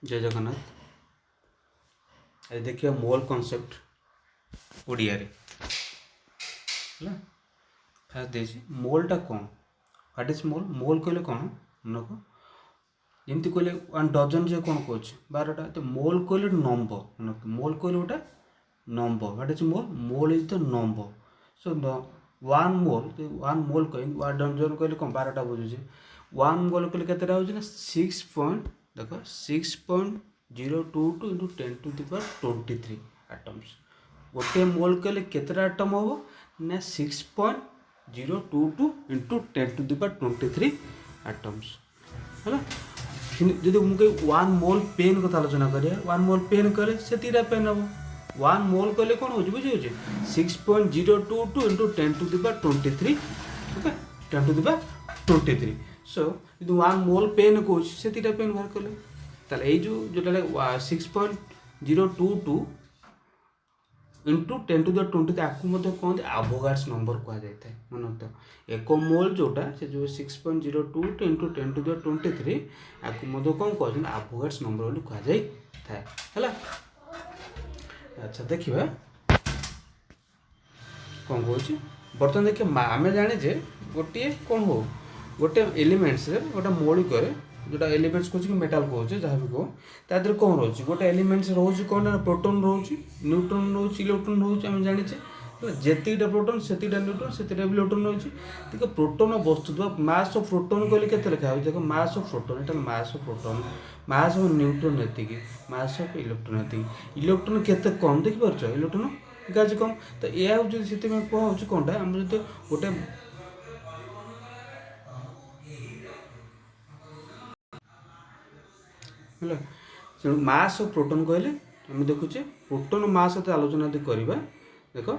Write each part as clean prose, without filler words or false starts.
जय जगन्नाथ। आज देखिए मोल कॉन्सेप्ट ओडिया रे है। फास्ट देखिए मोलटा कौन, व्हाट इज मोल। मोल कहले कौन मनक जमी कहले वन डजन जे कौन कहे 12टा, तो मोल कहले नंबर मनक। मोल कहले गोटे number, what is mole. Mole is the number. So one mole कह वन डजन कहले कौन 12टा बुझे। वन मोल कहले केतेटा हो 6 पॉइंट देख 6.022 इंटू 10⁻23 एटम्स। गोटे मोल कहले केतेटा एटम हम ना 6.022 इंटू 10⁻23 एटम्स है। जब मुझे वन मोल पेन कथा आलोचना करिए, वन मोल पेन कहले से पेन हम। वन मोल कहले कौन हो बुझे 6.022 इंटू 10⁻23 ओके 10⁻23। सो जो वन मोल पेन कौन से पेन बाहर कले ताले जो 6.022 इंटू 10⁻23 आपको कहते एवोगाड्स नंबर कहुए मन रखता। एक मोल जोटा से जो 6.022 इंटू 10⁻23 आपको कौन कहते एवोगाड्स नंबर बोली कहुए है। अच्छा देखिए कौन कह बर्तमान देखिए आम जाने गोटे कौन हो गोटे एलिमेंट्स गोटे मौलिक जोटा एलिमेंट्स कहे कि मेटाल कहे जहाँ भी कहो तादर कौन रोचे गोटे एलिमेंट्स रोज कौन प्रोटोन रोचे न्यूट्रन रोचे इलेक्ट्रॉन रोचे आम जाने जेतीटा प्रोटोन से न्यूट्रन से इलेक्ट्रॉन रोचे। देखो प्रोटोन वस्तु मास ऑफ प्रोटोन कहले के लिखा हो देखो मास ऑफ प्रोटोन एटा mass of proton mass of neutron एतिकी मास ऑफ इलेक्ट्रॉन एतिकी इलेक्ट्रॉन केते कम देखि परछ इलेक्ट्रॉन गाज कम तो या जो से कह कौनटा आम जो गोटे है तेणु मास ऑफ प्रोटोन कहले आम देखुचे प्रोटोन मास सहित आलोचना करवा देख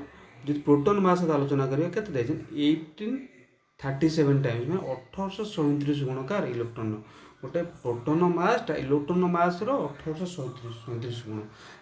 जो प्रोटोन मास सहित आलोचना करवा के 1837 टाइम्स मैं 1837 गुण कार इलेक्ट्रॉन गोटे प्रोटोन मासटा इलेक्ट्रॉन मास 1837 गुण।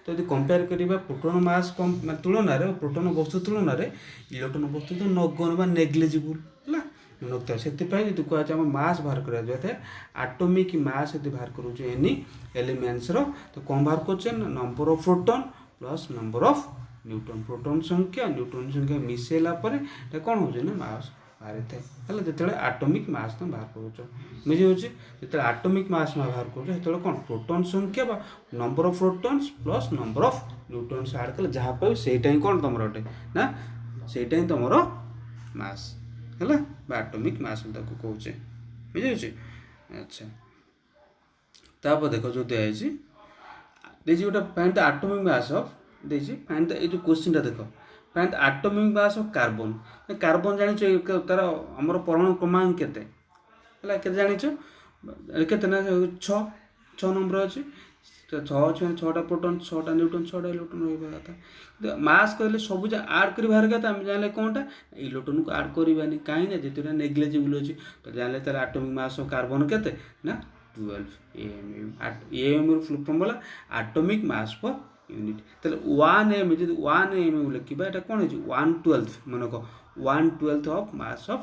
तो यदि कंपेयर करवा प्रोटोन मास कम तुलन प्रोटोन वस्तु तुलन इलेक्ट्रॉन वस्तु तो नगण्य नेग्लिजिबल है नता से कहते मास बाहर कराए आटोमिक मास यदि बाहर करोचे एनी एलिमेंट्स तो कौन बाहर कर number of proton plus number of neutron proton संख्या न्यूट्रन संख्या मिसेला कौन हो मास बाहरी थाए जो आटोमिक मास तुम बाहर करुच बुझे जो आटोमिक मास बाहर करो कौन प्रोटोन संख्या number of protons plus number of neutrons add कले जहाँ पाए सेटा ही कौन तुम गोटे ना सेटा ही तुम मास है आटोमिक मास कहे बुझे। अच्छा तापर देख जो दिखाई गोटे find the atomic mass of देखिए फाइंड द जो क्वेश्चन देख find the atomic mass of carbon. Carbon जानी तार आमर परमाणु क्रमांक के जानी के ना 6 नंबर अच्छे 6 अच्छे 6टा प्रोटोन 6टा न्यूट्रन 6टा इलेक्ट्रॉन रहा था। मास कहले सब आड कर बाहर गया आम जाने कौनटा इलेक्ट्रॉन को आड करवानी कहीं जितना नेग्लिजिबल अच्छी तो जाने तार एटॉमिक मास ऑफ कार्बन के ना 12 AMU फुल फॉर्म बोला एटॉमिक मास पर यूनिट तो 1 AMU जो 1 AMU लिखा यहाँ कौन है 1/12 मन रख 1/12 ऑफ मास ऑफ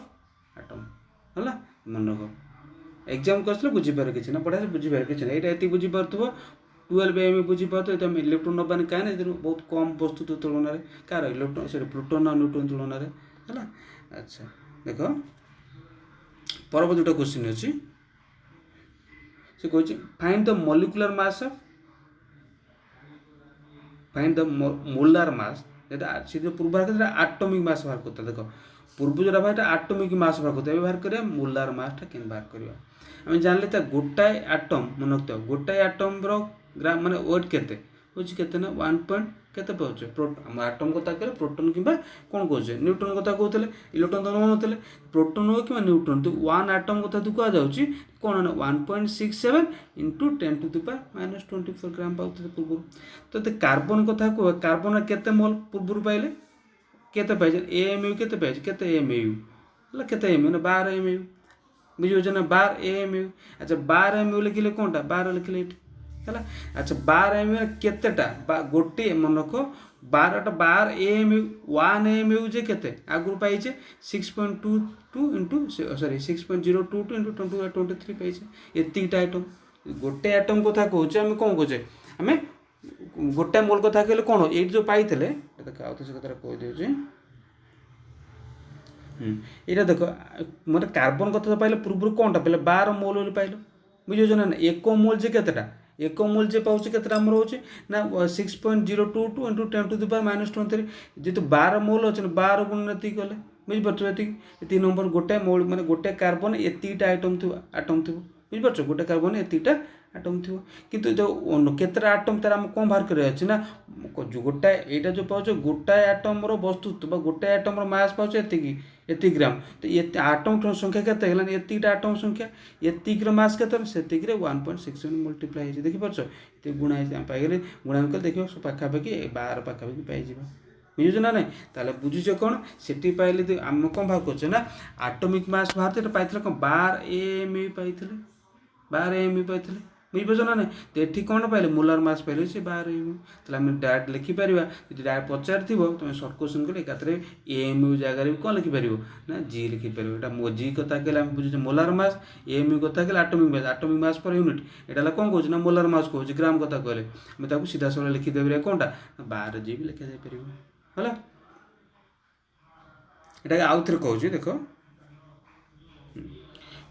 एटम है मन रख एग्जाम कर बुझीपार कि ना पढ़ा बुझीपार कि यहाँ ये बुझीपार 12 AMU बुझीपार तो इलेक्ट्रॉन नबानी कहीं बहुत कम वस्तु तुलन कार इलेक्ट्रॉन से प्रोटोन और न्यूट्रन तुलन है। अच्छा देख परवर्ती जो क्वेश्चन अच्छी से कह find the molecular mass of find the molar mass से जो पूर्व बाहर करता एटॉमिक मास बाहर करता देख पूर्व जो बाहर एटॉमिक मास बाहर करता बाहर करिया मोलार मासटा के बाहर करवा आम जानले गोटाए एटम मन रखता गोटाए एटम ग्राम माने वेट केते होची केते ना 1 पॉइंट केते पाउचे प्रोटोन एटम कथा करे प्रोटोन किबा कोन कहउचे न्यूट्रन कथा कहउतले इलेक्ट्रॉन तो नथले प्रोटोन हो कि न्यूट्रन तो 1 एटम कथा तू कह जाउची कोन 1.67 इंटू 10⁻⁻24 ग्राम पाउते पूर्व। तो कार्बन कथा कह कार्बन केते मोल पूर्व पाइले केते पाइजे AMU केते पाइजे केते AMU है केते AMU ना 12 AMU बुझे ना 12 AMU। अच्छा 12 AMU लिखिले कौनटा 12 लिखिले है। अच्छा 12 AMU केतेटा गोटे मन रख 12 AMU 1 AMU जे केते आगु पाइचे 6.22 इंटू सॉरी 6.022 इंटू 10⁻23 पाइचे एतिकटा आइटम गोटे आटम कथा कौचे आम कौन कौचे आम गोटे मोल कथा कहले कौन ये जो पाई देख आउ तो से कथा कहीदे यहाँ देख मतलब कार्बन कथा तो पाइल पूर्व कौनटा पाइल 12 मोल पाइल बुझे ना एक मोल जे केतेटा एक मोल जे पाँच केतेटा आमर होचे ना 6.022 इंटू 10⁻⁻23 जेहेतु 12 मोल अच्छे 12 गुण ये कले बुझीपार ये 3 नंबर गोटे मोल माने गोटे कार्बन एतिटा आटम थी बुझीपार गोटे कार्बन एतिटा आटम थी किंतु जो केतटा आटम तार आम कौन बाहर कर ना जो गोटाए यहाँ जो पाँच गोटाए आटम वस्तुत्व गोटाए आटम मास पाँच एति ग्राम तो ये आटम संख्या केते गलानी एतिटा आटम संख्या एतिक मास केते सेतिक 1.67 मल्टीप्लाई होती देखिपार ये गुणा पाइगले गुणा कले देखिए पाखापाखि 12 पाखापाखि पाइज बुझुच ना नहीं ताले बुझुच कौन से पाइले आम कौन बाहर कर ना आटमिक मास बाहर पाई कौन 12 AMU पाई 12 AMU पाई बुझीपार ना नहीं तो ये कौन पाइले मोलार मास पाइले से 12 AMU तो आम डायरेक्ट लिखिपर जी डायरेक्ट पचार तुम सर्ट क्वेश्चन कले एकाथरे AMU जगह भी कौन लिखिपर ना जी लिखिपर यहाँ जी कथा कहले आम बुझे मोलार मास AMU कथा कहले आटमिक मास पर यूनिट यहाँ कौन कौन ना मोलार मास कौन ग्राम कथा कहले आम सीधा साल लिखिदेवी कौनटा 12 जी भी लिखा जापर है यहाँ आउ थे कहूँ देख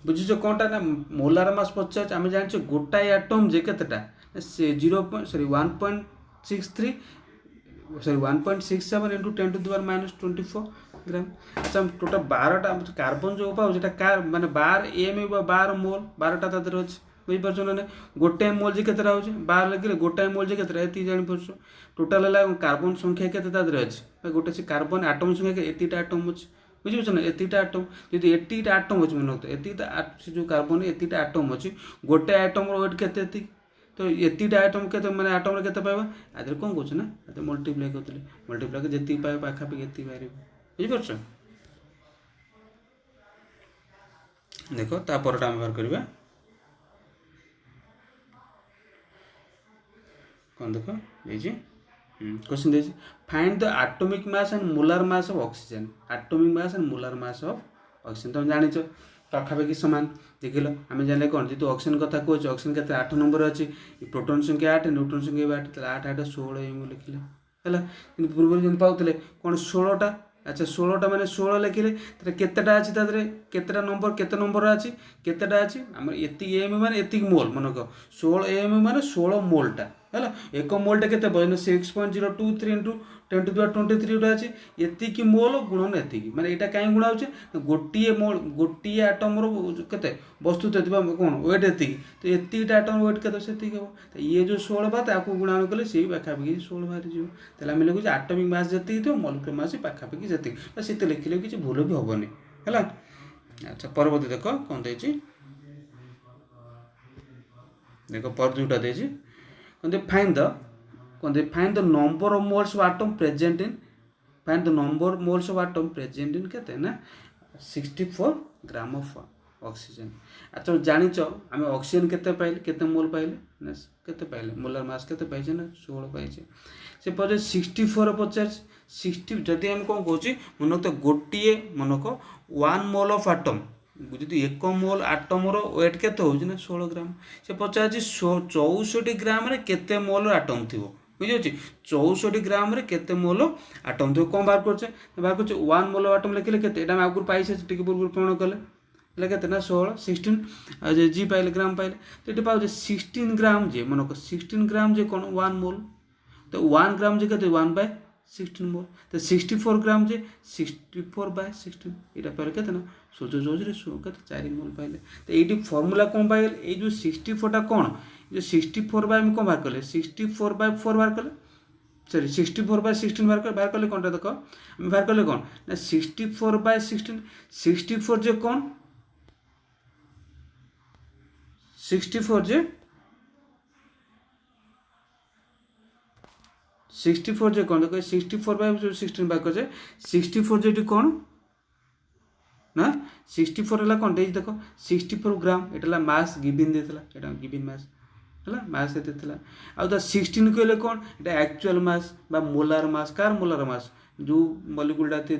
बुझीच कौनटा ना मोलार मास पचास आम जाने गोटाए आटम जे केतेटा 1.63 सॉरी 1.67 इंटू 10⁻⁻24 ग्राम अच्छा टोटाल 12टा कार्बन जो पाऊँ माने 12 AMU 12 मोल 12टा तादर अच्छे बुझीपार ना गोटाए मोल जे केतेटा हो 12 लिखिले गोटाए मोल जे केतेटा ये जानीपार टोटाल है कार्बन संख्या केते तादर अच्छे गोटे से कार्बन आटम संख्या एतिटा आटम अच्छे बुझीपार ना एतिटा आटम यदि एतिटा आटम अच्छे मन रखते एतिटा से जो कार्बन एतिटा आटम अच्छे गोटे आटम वेट केते तो एतिटा आटम के मैंने आटम के पाइबा आदि कौन कौन ना मल्टीप्लाई करते मल्टीप्लाई जी पाए पाखापाखि ये बाहर बुझीपार देख तापरटा आम बाहर करवा कौन देख ये question they find the atomic mass and molar mass of oxygen atomic mass and molar mass of oxygen तुम जान पाखापाखि सामान देख लो आम जाने कौन जी ऑक्सीजन कथा कहे ऑक्सीजन के 8 नंबर अच्छी प्रोटॉन संख्या 8 न्यूट्रॉन संख्या 8 8 8 16 एम लिखिले है पूर्व जन पाते कौन 16टा अच्छा 16टा मैंने 16 लिखिले केतेटा अच्छी केतेटा नंबर केते नंबर अच्छी केतेटा अच्छी आम एति एम माने एतिक मोल मन कह 16 एम माने 16 मोलटा है एक मोलटा के 6.023 इंटू 10⁻23 अच्छी एतिक मोल गुणन एतिक माने यहाँ कहीं गुणा हो गोटे मोल गोटे आटम के वस्तु कौन वेट एतिक तो एतिकटा आटम वेट के हम तो ये जो 16 बा ताकू गुणा कले से पाखापाखि 16 बाहर जो आम लिखुचे आटमिक मास जी थो मॉलिक्यूलर मास पाखापाखि जी से लिखिले किसी भूल भी हेनी है अच्छा परवर्ती देख कौन देख पर जोटा देती find the number of moles of atom present in find the number moles of atom present इन केते ना 64 ग्राम ऑफ ऑक्सीजन अच्छा जानिच आम ऑक्सीजन केते पाइले केते मोल पाइले ना केते पाइले मोलार मास केते पाइछे ना 16 पाइछे से पचे 64 पचास 60 जदि हम कौन कहूँ मन तो गोटे मन को 1 मोल ऑफ एटम जी एक मोल आटमर वेट के 16 ग्राम से पचार 64 ग्राम केते मोल आटम थी बुझे 64 ग्राम केते मोल आटम थी कौन बाहर कर 1 मोल आटम लिखिले के आगुरी पाई टे पूर्व प्रमाण कले के 16 जी पाइले ग्राम पाइले तो ये पाँच 16 ग्राम जे मन को 16 ग्राम जे कौन 1 मोल तो 1 ग्राम जे के 1/16 मोल तो 64 ग्राम जे 64/16 यहाँ पाइले के सोच के 4 मोल पाइले तो ये फर्मूला कौन पाइले ये जो 64टा कौन जो 64 बाय कौन बाहर कले 64/4 बाहर कले सॉरी 64/16 बाहर कले कौन देख बाहर कले कौन ना 64/16 64 जे कौन 64 जे 64 जे कौन देखो 64/16 बाहर कर 64 जे कौन ना 64 है कौन देख 64 ग्राम यहाँ मास गिविन देता गिविन मास है मास ये आउ 16 कहले कौन ये एक्चुअल मास बा molar mass car molar mass जो मलिक्यूलटा कि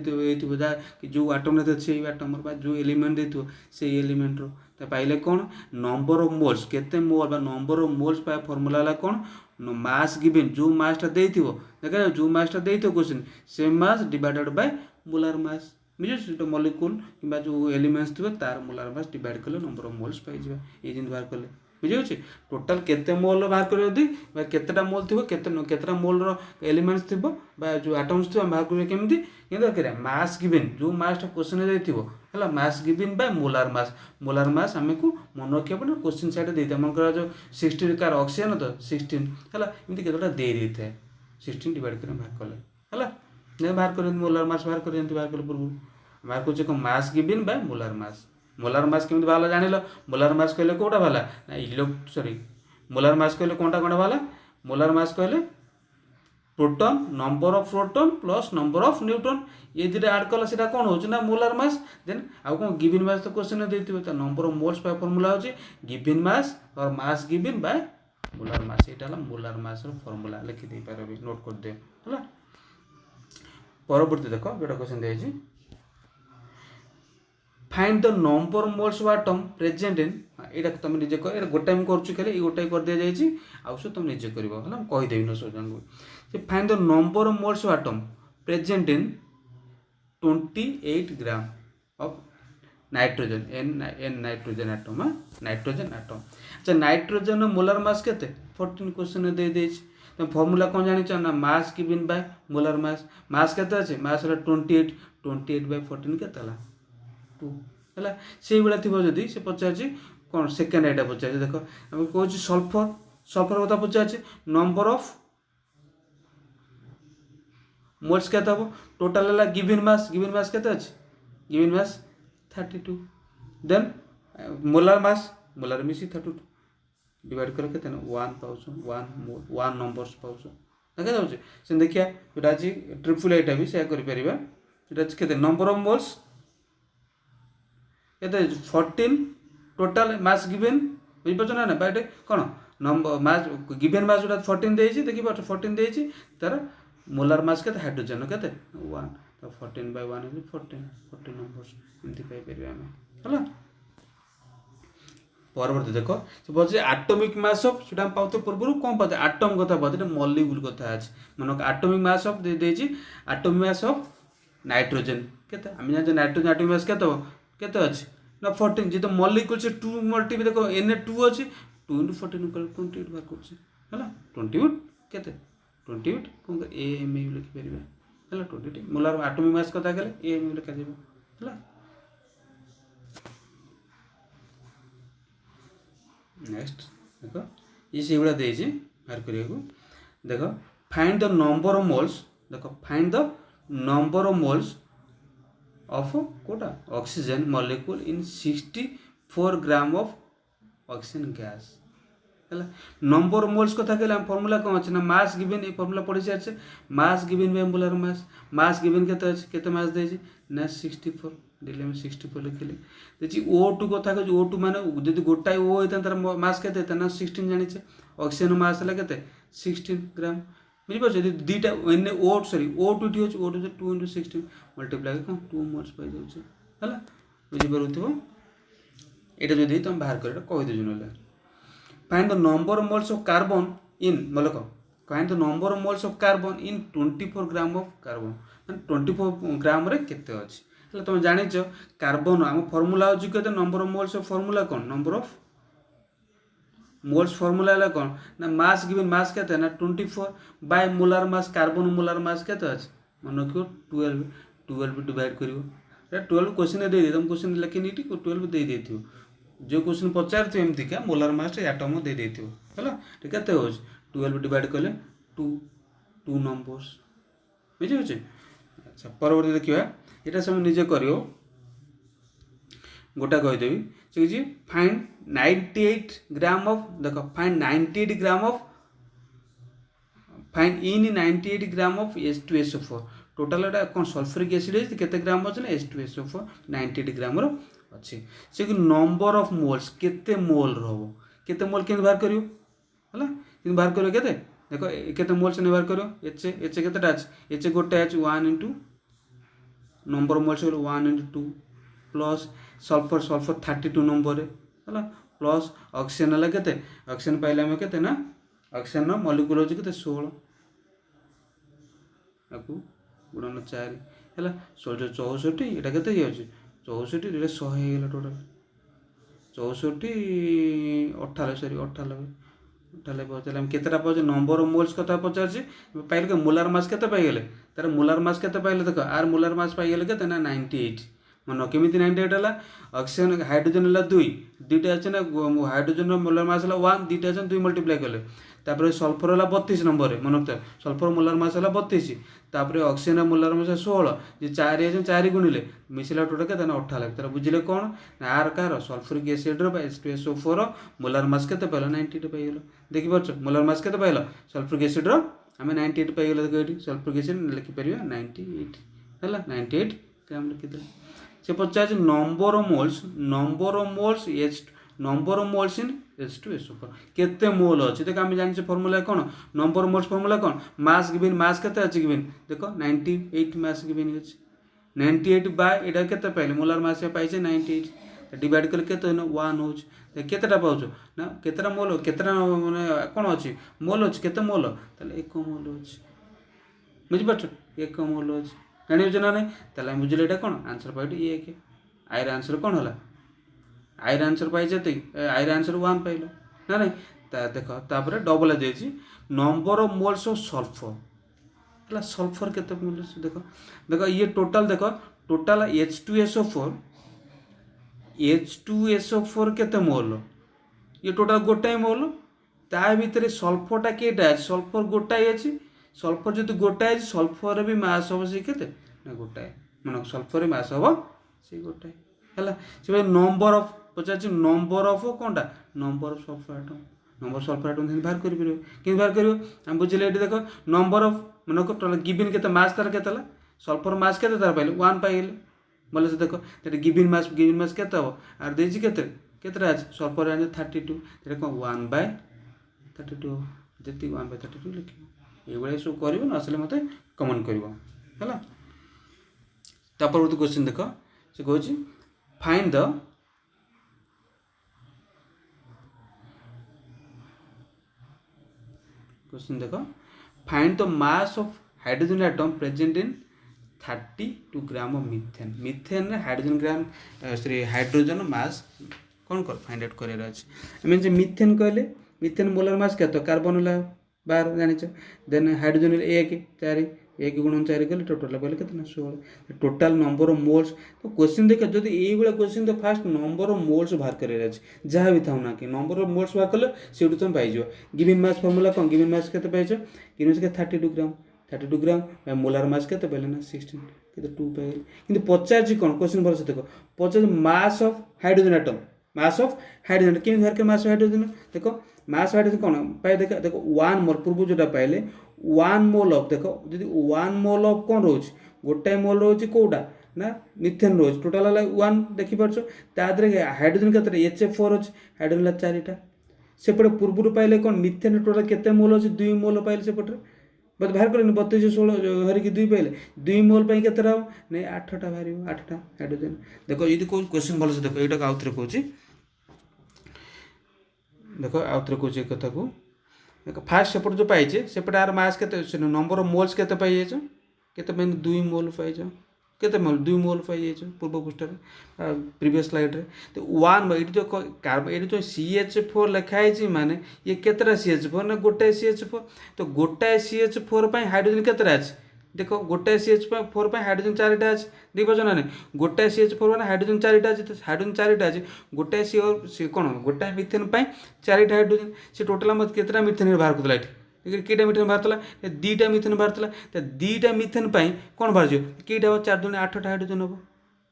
जो आटम से आटम जो एलिमेंट देते से एलिमेंट तो पाइले कौन नंबर ऑफ मोल्स केते मोल बा नंबर ऑफ मोल्स पाए फॉर्मूला वाला कौन मास गिवन जो मासटा देइथिबो देखा जो मासटा देइथिबो question same mass divided by molar mass बुझे मॉलिक्यूल कि जो एलिमेंट्स थे तार मोलार मास डिवाइड कले नंबर ऑफ मोल्स पाई जिबा ए जिन बाहर कले बुझे टोटाल केते मोल बाहर कर जदी केतेटा मोल थी केतेटा मोल एलिमेंट्स थी जो आटम्स थी बाहर करेंगे केमती कि मास गिवन जो मासटा क्वेश्चन है मास गिवन बाय मोलार मास आम को मन रखा पड़े क्वेश्चन साइड देता मन कर जो 16 कार ऑक्सीजन तो 16 है एमती केतोटा दे था 16 डिवाइड कर बाहर कले है बाहर कर मोलार मास बाहर कर पूर्व बाहर कर मास गिवन बाय मोलार मास केमती बाहर जान मोलार मास कहले कौटा बाहर ना सॉरी मोलार मास कहले कौनटा कौन बाहर मोलार मास कहले proton number of proton plus number of neutron ये दुटा ऐड कला से कौन हो ना मोलार मास देन आउ कौन गिवन मास तो क्वेश्चन देते तो number of moles by formula हो गिवन मास और मास गिवन बाय मोलार मास ये मोलार मास फॉर्मूला लिखि दे पारे नोट कर दे है परवर्ती देख जो क्वेश्चन दिखाई find the number moles of atom present इन ये तुम निजे कर गोटाए मुझे कर गोटाए कर दि जाए आउ सब तुम निजे कर कहीदेवी न सब find the number of moles of atom present in 28 gram of nitrogen N nitrogen atom nitrogen atom अच्छा नाइट्रोजन मोलार मास के 14 क्वेश्चन दे देछि तो फॉर्मूला कौन जानी ना mass given by molar mass के अच्छे मास 28 बाय 14 के 2 है से भाया थी जदि से पचार कौन सेकेंड एटा पचार देख आम कह सल्फर कथा पचार नंबर ऑफ मोल्स के टोटाल है गिवन मास के गिवन मास 32 देन मोलार मिसी 32 डिवाइड कर के 1 पाउछ 1 नंबर्स पाउछ देखा जाऊँ से देखिए जोटा अच्छी ट्रिपल एटा भी से कर नंबर ऑफ मोल्स के 14 टोटाल मास गिवन बुझीपार ना ना कौन नंबर मास गिवन मास जो 14 देती देखिए 14 देती तार मोलार मास के हाइड्रोजन के 1 तो 14 बाय 1 is 14 नंबर्स एमती पाइपर आम है परवर्ती देख से बोलते आटोमिक मास ऑफ से पाते पूर्व कौन पाते आटम कथा पाते मॉलिक्यूल कथा अच्छे मन आटोमिक मास ऑफ देती आटोमिक मास ऑफ नाइट्रोजन के आम जान नाइट्रोजन आटोमिक मास के अच्छे ना 14 जी तो मॉलिक्यूल से 2 मल्टी देख एन 2 अच्छे 2 × 14 28 बाहर कर 28 के 28 कौन ए एम यू लिखिपर है 28 मोलार आटोमिक मास कथा कले ए एम यू लिखा है नेक्स्ट देख ये से भाया देती बाहर करने देख find the number of moles देख find the number of moles of कोटा oxygen molecule in 64 gram of oxygen gas है नंबर मोल्स कथा कहले फॉर्मूला कौन अच्छे ना मास गिवन ये फॉर्मूला पढ़ी सारे mass given by molar mass given के मास देती ना 64 डेली आम 64 लिखिले देखिए O2 कथा कह O2 मान जब गोटाए O होता तार मास के ना 16 जानी ऑक्सीजन मास है के 16 ग्राम बुझीपार दुईटा एन O2 टी हो 2 × 16 मल्टीप्लाई कौन 2 मोल्स पाई जाऊँ है बुझीपार यहाँ जब तुम बाहर कर कहीदेज ना find the number of moles of carbon in मतलब find the number of moles of carbon in 24 gram of carbon मान 24 ग्राम रे केते अछि तुम जानिच कार्बन आम फॉर्मूला हो कहते number of moles of formula कौन नंबर ऑफ मोल्स फॉर्मूला है कौन ना मास गिवन मास के ना 24 by molar mass carbon molar mass के मन रखो 12 डिवाइड कर 12 क्वेश्चन दे तुम क्वेश्चन लिखी नहीं 12 दे देथियो जो क्वेश्चन पचार थी एमती क्या मोलार मास एटम दे देथियो है ठीक है 12 डिवाइड कले 2 नंबर्स बुझे अच्छा परवर्ती देखिए यहाँ सब निजे कर गोटा कहीदेवी से फाइंड 98 ग्राम ऑफ देख find 98 gram of find in 98 gram of H2SO4 total कौन सल्फ्यूरिक एसिड केते ग्राम अच्छे ना H2SO4 98 ग्राम अच्छे से नंबर ऑफ मोल्स केते मोल रहो केते मोल के बाहर करियो है बाहर करियो केते देखो केते मोल से बाहर करियो एच केतेटा अछि एच गोटे अछि 1 × number of moles 1 × 2 plus sulphur 32 number है प्लस ऑक्सीजन है केते ऑक्सीजन पाइले आम के ना ऑक्सीजन मॉलिक्यूल होची केते 16 आपको गुणन 4 है 16 64 एटा केते हो 64 ये 100 हो टोटाल 64 98 सॉरी 98 98 पचारे आम केतेटा पाचे नंबर ऑफ मोल्स कथा पचार पाइले के मोलार मास केते पाइले तार मोलार मास केते पाइले देख आर मोलार मास पाइले केते ना 98 मन केमी 98 है ऑक्सीजन हाइड्रोजन है 2 दुईटा अच्छे ना हाइड्रोजन मोलार मास है 1 दुईटा अच्छे 2 मल्टीप्लाई कले तापर सल्फर है 32 नंबर मन रखता सल्फर मोलार मास है 32 तापर ऑक्सीजन मोलार मास 16 जे 4 गुणिले मिसला टोटल के 98 तार बुझिले कौन ना आर कार sulphuric acid H2SO4 molar mass के पाइल 98 पाइल देखिपार मोलार मास के पाइल सल्फ्यूरिक एसिड आम 98 पाइल देखो ये सल्फ्यूरिक एसिड लिखिपर 98 है 98 आम लिखिदे से पचार number of moles number of moles in H2SO4 केते मोल अच्छे देख आम जानी फर्मूला कौन नंबर ऑफ मोल्स फर्मूला कौन मास गिवन मास केते अच्छे गिवन देख 98 मास गिवन अच्छे 98 बाय एटा केते पाइले मोलार मास पाइछे 98 डिवाइड कले केते 1 हो केतेटा पाउछ ना केतेटा मोल केतेटा माने कोन अछि मोल अछि केते मोल ताले 1 मोल अछि बुझि पाछ 1 मोल अछि जानि बुझना नै ताले बुझिले एटा कोन आंसर पाइट 1 आयर आंसर कोन होला आयर आंसर पाई जते आयर आंसर 1 पाइलो ना नहीं देख तापर डबल आ जाइछि number of moles of sulphur sulphur केते मोल देख देख ये टोटल देख टोटल H2SO4 केते मोल ये टोटल गोटाए मोल ता भीतर सल्फरटा केटा अछि सल्फर गोटाए अछि सल्फर जदि गोटाए अछि सल्फर भी मास हो से केते ना गोटाए माने सल्फर मास हो से गोटाए है से नंबर ऑफ पचार नंबर ऑफ कौनटा number of sulphur atom number sulphur atom बाहर कर कि बाहर कर आम बुझे ये देख नंबर ऑफ मन टोटल गिवन के मास तार के सल्फर मास के तार पाइले 1 पाइले बोले से देख गिवन मास के आर देजी केतरा आज सल्फर आने 32 ये कौन 1/32 जी 1/32 लिख ये सब कर नसले मत कमेंट कर क्वेश्चन देख से कह फाइंड द क्वेश्चन देख find the mass of hydrogen atom present in 32 gram of methane methane hydrogen gram sorry hydrogen mass कौन कर फाइंड आउट करार अच्छे मीन मीथेन कहले मीथेन मोलर मास क्या कार्बन है 12 जानी देन हाइड्रोजन 1 गुणन 4 कले टोटल पहले के 16 टोटल नंबर ऑफ मोल्स तो क्वेश्चन देखा जब ये क्वेश्चन तो फास्ट नंबर ऑफ मोल्स बाहर करार जहाँ भी था ना कि नंबर ऑफ मोल्स बाहर कले से तुम पाइज गिवन मास फर्मूला कौन गिवन मास के पाइज गिवन मास के 32 ग्राम मोलार मास के पहले ना 16 के 2 पाइल कि पचार कौन क्वेश्चन भरोसे देख पचार mass of hydrogen atom mass of hydrogen केमी बाहर के मास ऑफ हाइड्रोजन देखो मास हाइड्रोजन कौन पाए देखा देखो 1 मोल पूर्व जोटा पाइले 1 मोल ऑफ देखो जदि 1 मोल ऑफ कौन रोज गोटाए मोल रोज कोटा ना मिथेन रोज टोटल है 1 देखि परछो तादरे हाइड्रोजन केते HF4 अछि हाइड्रोजन 4टा सेपटे पूर्व पाइले कौन मिथेन टोटल केते मोल अछि 2 मोल पाइले सेपटे बट बाहर कर 32 16 हरिकी 2 पाइले 2 मोल पाई केते रह नहीं 8टा बाहर 8टा हाइड्रोजन देखो यदि कोई क्वेश्चन भल से देखो एटा आउथरे कहूची देखो आउथरे कहूची एक कथा को देखो फास्ट सेपट जो पाइछे सेपटे आर मास केते नंबर ऑफ मोल्स केते पाइ जायछ केते मैंने 2 मोल पाइछ केते मोल 2 मोल पाइ जायछ पूर्व पृष्ठ रे प्रीवियस स्लाइड रे तो 1 एटी जो कार्बन एटी जो CH4 लिखा है माने ये केतरा CH4 ना गोटाए CH4 तो गोटाए CH4 पई हाइड्रोजन केतरा अछि देखो गोटाए CH4 पई हाइड्रोजन 4टा अछि देख बजो ना गोटाए CH4 माने हाइड्रोजन 4टा अछि तो हाइड्रोजन 4टा अछि गोटाए सी कोन गोटाए मिथेन पई 4टा हाइड्रोजन से टोटल हम केतरा मिथेन बाहर करतला एठी केटा मिथेन बाहरतला 2टा मिथेन बाहरतला तो 2टा मिथेन पई कोन बाहर जो केटा 4 दुने 8टा हाइड्रोजन हो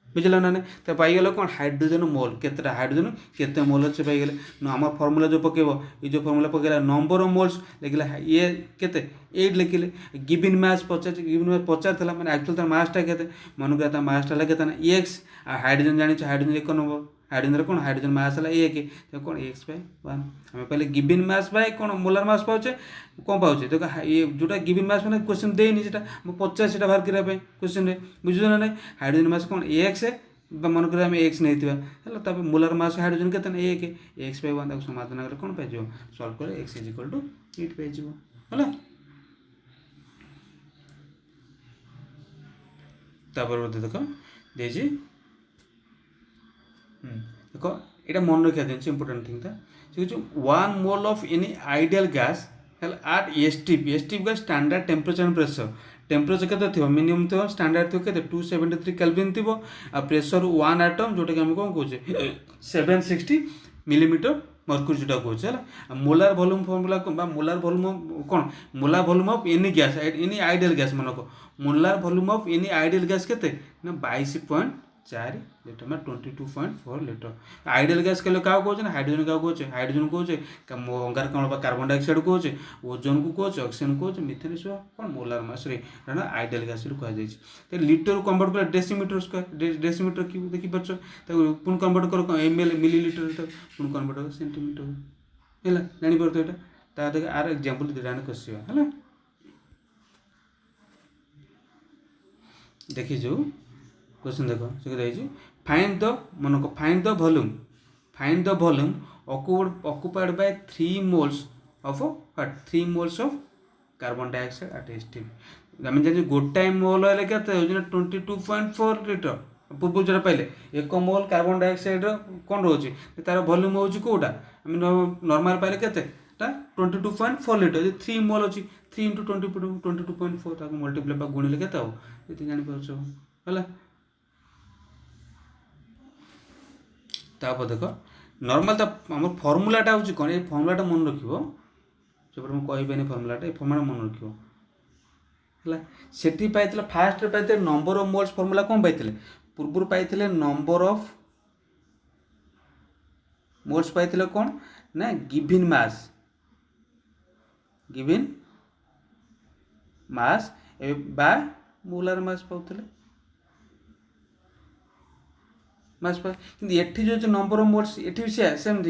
बुझल ना तो पाइगल कौन हाइड्रोजन मोल केतटा हाइड्रोजन केते मोल अच्छे पाइगले आम फर्मूला जो पकेब ये जो फर्मूला पकेला नंबर ऑफ मोल्स लिखला ये केते 8 लिखिले गिवन मास 50 था मैंने एक्चुअल तार मासटा केते मन करा मासटा केते ना x हाइड्रोजन जानी हाइड्रोजन 1 नंबर हाइड्रोजन कौन हाइड्रोजन मास है 1 तो कौन x/1 आम पहले गिवन मास बाय कौन मोलार मास पाचे कौन पाचे देखो ये जोटा गिवन मास मैंने क्वेश्चन देनी से 50 बाहर करने क्वेश्चन बुझे ना हाइड्रोजन मास कौन x मनकर आम एक्स नहीं है मोलार मास हाइड्रोजन के एक एक्स पाई वन समाधान कले कौन पाई सल्व कले एक्स इज इक्वल टू 8 पाई है देख देख यहाँ मन रखा जिन इंपोर्टेंट थिंग था से 1 mole of any ideal gas at STP का standard temperature and pressure temperature के मिनिमम थो स्टैंडर्ड थो के 273 केल्विन थी आ प्रेशर 1 एटम जोटा कि आम कौन कहे 760 मिलीमीटर मर्क्यूरी जोटा कहे molar volume formula molar volume कौन molar volume of any gas any ideal gas मन को molar volume of any ideal gas के 22.4 लीटर मैं 22.4 लीटर आइडियल गैस कहले क्या कहे हाइड्रोजन क्या कहे हाइड्रोजन कहे अंगारकाम्ल कार्बन डाइऑक्साइड कहे ओजोन को कहे ऑक्सीजन कहे मिथेन कौन मोलार मास आइडियल गैस कहुई लीटर कन्वर्ट कर डेसीमीटर क्यूब देखिपार पुणी कन्वर्ट कर ml मिलीलीटर पुणी कन्वर्ट कर सेंटीमीटर है जापर तो यहाँ आर एग्जांपल दुटा कषा है देखी जो क्वेश्चन देख से फाइंड द मन को find the volume occupied by 3 moles of what 3 moles of carbon dioxide eight STP आम जान गोटाए मोल है क्या 22.4 लीटर पूर्व जो पाइले एक मोल कार्बन डाइऑक्साइड कौन रोचे तार वॉल्यूम हो कौटा आम नॉर्मल पाइले के 22.4 लीटर 3 मोल अच्छी 3 × 22.4 मल्टीप्लाई गुणिले के जापर है तापर देख नॉर्मल आम फर्मूलाटा हूँ कौन ये फर्मूलाटा मन रख जब मुझे कहीपे फर्मूलाटा ये फर्मूला मन रख सेठी पाई फास्ट पाई नंबर ऑफ मोल्स फर्मूला कौन पाई पूर्व पाई नंबर ऑफ मोल्स पाई कौन ना गिवन मास बा मोलार मास पाते मास पास कि एठी जो नंबर ऑफ मोल्स एठी भी सेम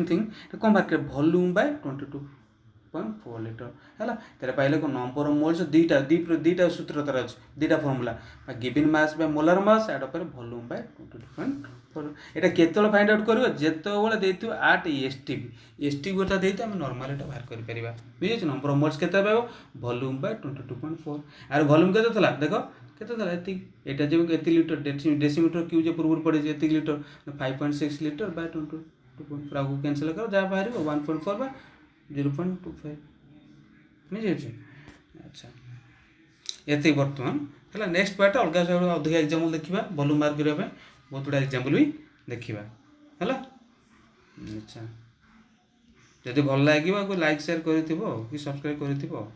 थिंग कौन बाहर वॉल्यूम बाय 22.4 लीटर है तेरे पाइले को नंबर ऑफ मोल्स दीटा सूत्र तार अच्छे दीटा formula given mass by molar mass add पर वॉल्यूम बाय 22.4 एटा केतल फाइंड आउट करियो जेतबेले देथियो आट STP गोटा देते आम नॉर्मल एटा बाहर करि परिबा बुझिछ नंबर ऑफ मोल्स केते पाइबो वॉल्यूम बाय 22.4 आर वॉल्यूम केते थला देखो केते एटा जो एति लीटर डेसीमीटर क्यूब जो पूर्व पड़े एति लीटर 5.6 लीटर बाय 22.4 आगु कैंसिल करो जा बाहर 1.4 बाय 0.25 नहीं अच्छा ये बर्तमान है नेक्स्ट पार्ट अलग सब अधिक एग्जाम्पल देखा वॉल्यूम बाहर करने बहुत गुड़ा एग्जाम्पल भी देखा है अच्छा जदि भल लगे लाइक शेयर कर कि सब्सक्राइब कर